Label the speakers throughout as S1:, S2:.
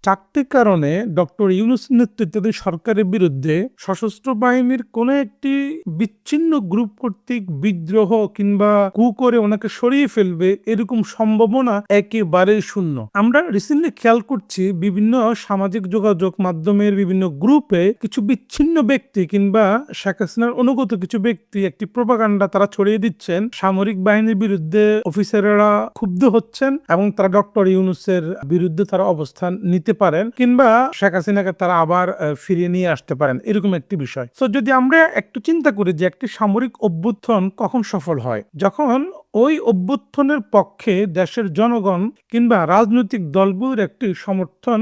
S1: 4টি কারণে ডক্টর ইউনূসের নেতৃত্বাধীন সরকারের বিরুদ্ধে সশস্ত্র বাহিনীর কোনো একটি বিচ্ছিন্ন গ্রুপ কর্তৃক বিদ্রোহ কিংবা কু করে ওনাকে সরিয়ে ফেলবে এরকম সম্ভাবনা একেবারেই শূন্য। আমরা রিসেন্টলি খেয়াল করছি বিভিন্ন সামাজিক যোগাযোগ মাধ্যমের বিভিন্ন গ্রুপে কিছু বিচ্ছিন্ন ব্যক্তি কিংবা শেখ হাসিনার অনুগত কিছু ব্যক্তি একটি প্রোপাগান্ডা তারা ছড়িয়ে দিচ্ছেন, সামরিক বাহিনীর বিরুদ্ধে অফিসাররা ক্ষুব্ধ হচ্ছেন এবং তারা ডক্টর ইউনূসের বিরুদ্ধে তারা অবস্থান নিতে পারেন কিংবা শেখ হাসিনাকে তারা আবার ফিরিয়ে নিয়ে আসতে পারেন, এরকম একটি বিষয়। তো যদি আমরা একটু চিন্তা করি যে একটি সামরিক অভ্যুত্থান কখন সফল হয়, যখন ওই অভ্যুত্থানের পক্ষে দেশের জনগণ কিংবা রাজনৈতিক দলগুলোর একটি সমর্থন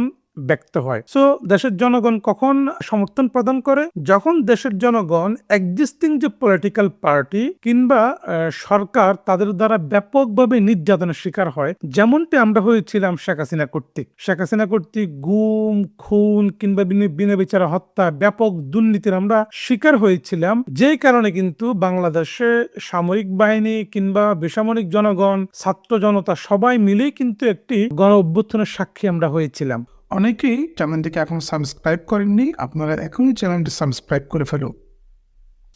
S1: ব্যক্ত হয়। সো দেশের জনগণ কখন সমর্থন প্রদান করে, যখন দেশের জনগণ এক্সিস্টিং যে পলিটিক্যাল পার্টি কিংবা সরকার তাদের দ্বারা ব্যাপকভাবে নির্যাতনের শিকার হয়, যেমনটি আমরা হয়েছিলাম শেখ হাসিনা কর্তৃক গুম খুন কিংবা বিনা বিচারে হত্যা, ব্যাপক দুর্নীতির আমরা শিকার হয়েছিলাম, যেই কারণে কিন্তু বাংলাদেশে সামরিক বাহিনী কিংবা বেসামরিক জনগণ, ছাত্র জনতা সবাই মিলেই কিন্তু একটি গণ অভ্যুত্থানের সাক্ষী আমরা হয়েছিলাম।
S2: অনেকেই চ্যানেলটিকে এখন সাবস্ক্রাইব করেননি, আপনারা এখনই চ্যানেলটি সাবস্ক্রাইব করে ফেলুন।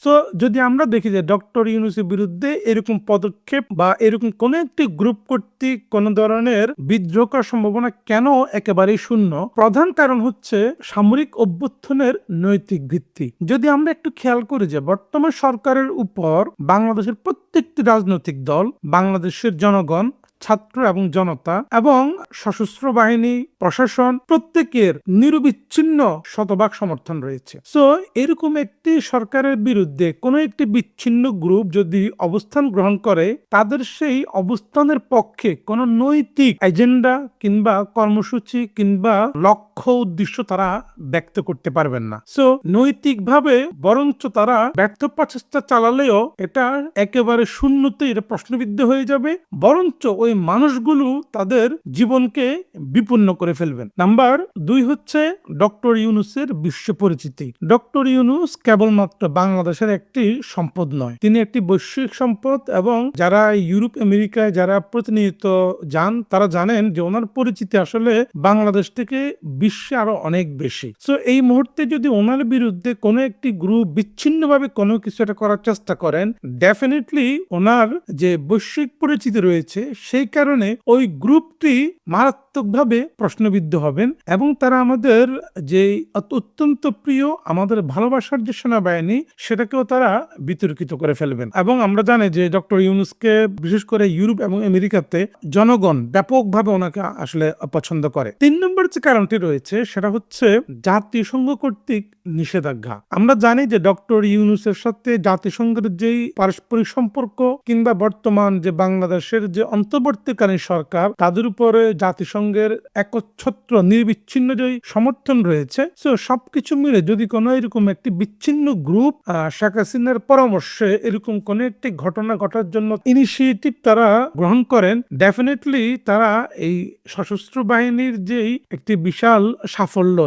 S1: সো যদি আমরা দেখি যে ডক্টর ইউনূসের বিরুদ্ধে এরকম পদক্ষেপ বা এরকম কোন একটি গ্রুপ কর্তৃক কোন ধরনের বিদ্রোহ করার সম্ভাবনা কেন একেবারেই শূন্য, প্রধান কারণ হচ্ছে সামরিক অভ্যুত্থানের নৈতিক ভিত্তি। যদি আমরা একটু খেয়াল করি যে বর্তমান সরকারের উপর বাংলাদেশের প্রত্যেকটি রাজনৈতিক দল, বাংলাদেশের জনগণ, ছাত্র এবং জনতা এবং সশস্ত্র বাহিনী, প্রশাসন প্রত্যেকের নিরবিচ্ছিন্ন শতভাগ সমর্থন রয়েছে। সো এরকম একটি সরকারের বিরুদ্ধে কোনো একটি বিচ্ছিন্ন গ্রুপ যদি অবস্থান গ্রহণ করে, তাদের সেই অবস্থানের পক্ষে কোনো নৈতিক এজেন্ডা কিংবা কর্মসূচি কিংবা লক্ষ্য উদ্দেশ্য তারা ব্যক্ত করতে পারবেন না। সো নৈতিকভাবে বরঞ্চ তারা ব্যর্থ প্রচেষ্টা চালালেও এটা একেবারে শূন্যতেই এটা প্রশ্নবিদ্ধ হয়ে যাবে, বরঞ্চ ওই মানুষগুলো তাদের জীবনকে বিপন্ন করে ফেলবেন। নাম্বার 2 হচ্ছে ডক্টর ইউনূসের বিশ্ব পরিচিতি। ডক্টর ইউনূস কেবলমাত্র বাংলাদেশের একটি সম্পদ নয়, তিনি একটি বৈশ্বিক সম্পদ এবং যারা ইউরোপ আমেরিকায় যারা প্রতিনিয়ত যান তারা জানেন যে ওনার পরিচিতি আসলে বাংলাদেশ থেকে বিশ্বে আরো অনেক বেশি। সো এই মুহূর্তে যদি ওনার বিরুদ্ধে কোনো একটি গ্রুপ বিচ্ছিন্নভাবে কোনো কিছু একটা করার চেষ্টা করেন, ডেফিনেটলি ওনার যে বৈশ্বিক পরিচিতি রয়েছে সেই কারণে ওই গ্রুপটি মারাত্মকভাবে প্রশ্নবিদ্ধ হবেন এবং তারা আমাদের যে অত্যন্ত প্রিয় আমাদের ভালোবাসার যে সেনাবাহিনী সেটাকেও তারা বিতর্কিত করে ফেলবেন। এবং আমরা জানি যে ডক্টর ইউনূসকে বিশেষ করে ইউরোপ এবং আমেরিকাতে জনগণ ব্যাপকভাবে ওনাকে আসলে পছন্দ করে। 3 নম্বর যে কারণটি রয়েছে সেটা হচ্ছে জাতিসংঘ কর্তৃক নিষেধাজ্ঞা। আমরা জানি যে ডক্টর ইউনূসের সাথে জাতিসংঘের যেই পারস্পরিক সম্পর্ক কিংবা বর্তমান যে বাংলাদেশের যে অন্তর্বর্তীকালীন সরকার তাদের উপরে জাতিসংঘের একচ্ছত্র নির্বিচ্ছিন্ন যে সমর্থন রয়েছে, সো সবকিছু মিলে যদি কোনো এরকম একটি বিচ্ছিন্ন গ্রুপ শেখ হাসিনার পরামর্শে এরকম কোনো একটি ঘটনা ঘটার জন্য ইনিশিয়েটিভ তারা গ্রহণ করেন, ডেফিনেটলি তারা এই সশস্ত্র বাহিনীর যেই একটি বিশাল সাফল্য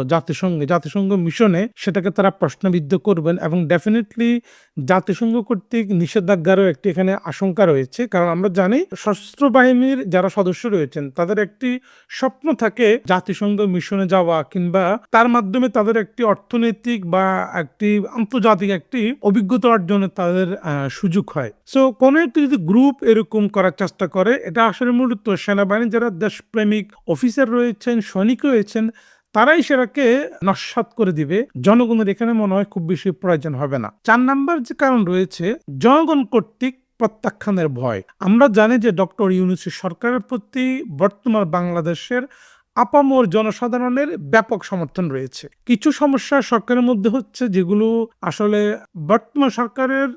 S1: জাতিসংঘ মিশনে সেটাকে তারা প্রশ্নবিদ্ধ করবেন এবং ডেফিনেটলি জাতিসংঘ কর্তৃক নিষেধাজ্ঞারও একটি এখানে আশঙ্কা রয়েছে। কারণ আমরা জানি সশস্ত্র বাহিনীর যারা সদস্য রয়েছেন তাদের একটি স্বপ্ন থাকে জাতিসংঘ মিশনে যাওয়া কিংবা তার মাধ্যমে তাদের একটি অর্থনৈতিক বা একটি আন্তর্জাতিক একটি অভিজ্ঞতা অর্জনের তাদের সুযোগ হয়। সো কোনো একটি যদি গ্রুপ এরকম করার চেষ্টা করে, এটা আসলে মূলত সেনাবাহিনী যারা দেশপ্রেমিক অফিসার রয়েছেন, সৈনিক রয়েছেন, তারাই সেটাকে নস্যাৎ করে দিবে। জনগণের এখানে মনে হয় খুব বেশি প্রয়োজন হবে না। 4 নাম্বার যে কারণ রয়েছে জনগণ কর্তৃক প্রত্যাখ্যানের ভয়। আমরা জানি যে ডক্টর ইউনূসের সরকারের প্রতি বর্তমান বাংলাদেশের আপামর জনসাধারণের ব্যাপক সমর্থন রয়েছে। কিছু সমস্যা সরকারের মধ্যে হচ্ছে যেগুলো আসলে বর্তমান সরকারের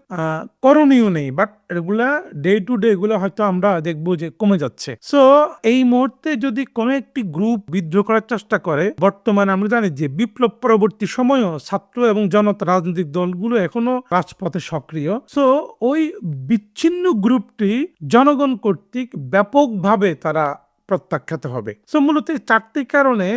S1: করণীয় নেই, বাট এগুলা ডে টু ডে এগুলো হয়তো আমরা দেখবো যে কমে যাচ্ছে। সো এই মুহূর্তে যদি কোনো একটি গ্রুপ বিদ্রোহ করার চেষ্টা করে, বর্তমানে আমরা জানি যে বিপ্লব পরবর্তী সময়ও ছাত্র এবং জনতা রাজনৈতিক দলগুলো এখনো রাজপথে সক্রিয়। সো ওই বিচ্ছিন্ন গ্রুপটি জনগণ কর্তৃক ব্যাপকভাবে তারা প্রত্যাখ্যাত হবে। সো মূলত এই 4টি কারণে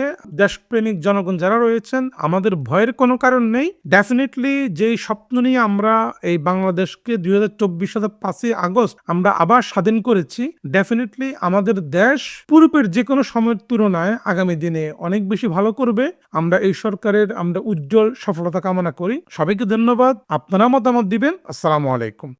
S1: দেশপ্রেমিক জনগণ যারা রয়েছেন, আমাদের ভয়ের কোনো কারণ নেই। ডেফিনেটলি যেই স্বপ্ন নিয়ে আমরা এই বাংলাদেশকে 2024 সালের 5ই আগস্ট আমরা আবার স্বাধীন করেছি, ডেফিনেটলি আমাদের দেশ পূর্বের যে কোনো সময়ের তুলনায় আগামী দিনে অনেক বেশি ভালো করবে। আমরা এই সরকারের উজ্জ্বল সফলতা কামনা করি। সবাইকে ধন্যবাদ। আপনারা মতামত দিবেন। আসসালামু আলাইকুম।